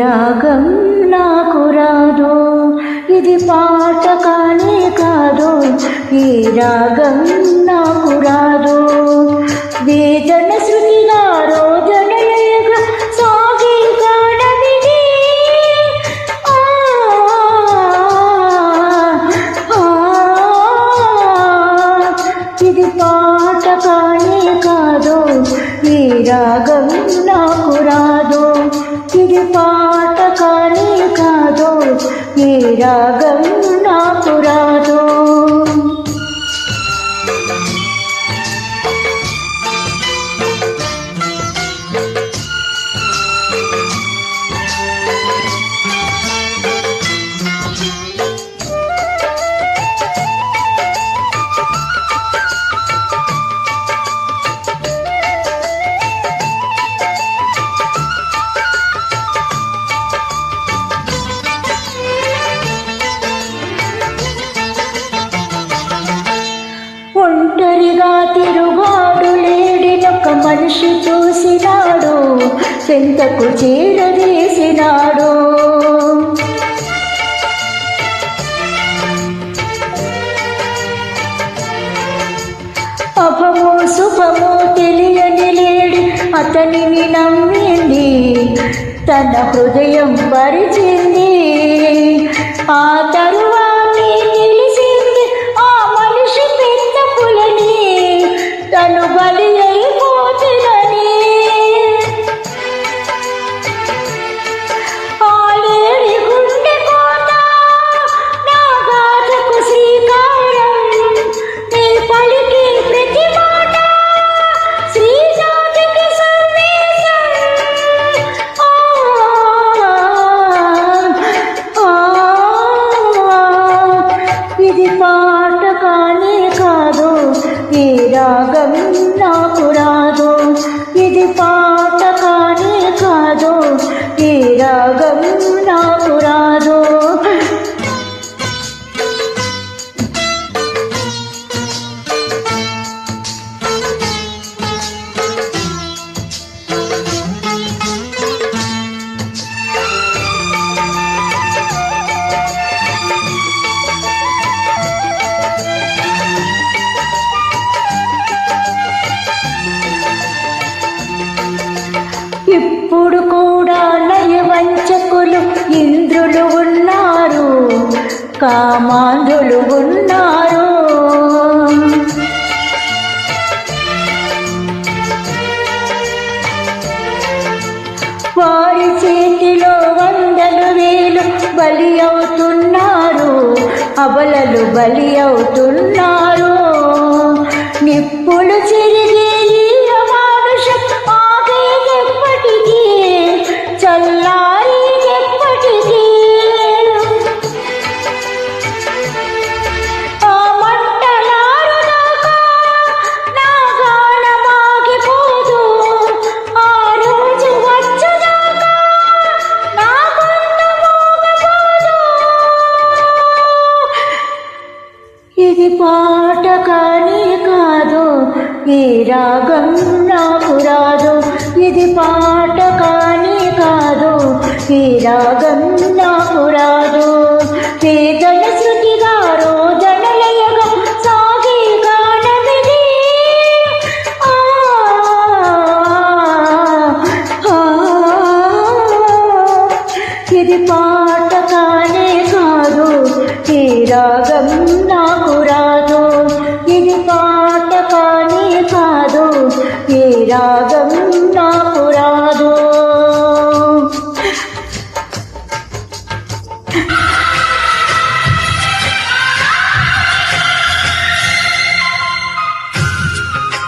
రాగం నాకు రాదు, ఇది పాట కానే కాదు. ఈ రాగం నాకు రాదు. వేదన శృతిగా రోజనలేగా సాగే గానమిది. ఇది పాట కానే కాదు. ఈ రాగం నాకు రాదు, ఇది పాట కానే కాదు. ఈ రాగం నాకు రాదు. ఒంటరిగా తిరుగాడు లేడినొక మనిషి చూసినాడు, చెంతకు చేరదీసినాడు. అభము శుభము తెలియని లేడి అతనిని నమ్మింది, తన హృదయం పరిచింది. ఆ తరువాతే తెలిసింది ఆ మనిషి పెద్ద పులని, తను బలి అయిపోతున్నని. ఆ లేడి గుండె కోత నా గాథకు శ్రీకారం, నీ పలికి ప్రతి మాట శ్రీజాతికి సందేశం. ఇది పాట కానే కాదు. ఈ రాగం నాకు రాదు, ఇది పాట కానే కాదు. ఈ రాగం నాకు రాదు. ఇప్పుడు కూడా నయవంచకులు ఇంద్రులు ఉన్నారు, కామాంధులు ఉన్నారు. వారి చేతిలో వందలు వేలు బలి అవుతున్నారు, అబలలు బలి అవుతున్నారు. నిప్పులు చెరిగే ఈ అమానుషం ఆగేదెప్పటికీ, చల్లారేదెప్పటికీ. ఆ మంటలారుదాకా నా గానమాగిపోదు, ఆ రోజు వచ్చుదాకా నా గొంతు మోగబోదు. ఇది పాట కానే కాదు. ఈ రాగం నాకు రాదు, ఇది పాట కానే కాదు. ఈ రాగం నాకు రాదు. వేదన శృతిగా రోజనలయగా సాగే గానమిది. ఇది పాట కానే కాదు. ఈ రాగం నాకు రాదు, ఇది పాట కానే కాదు. ఈ రాగం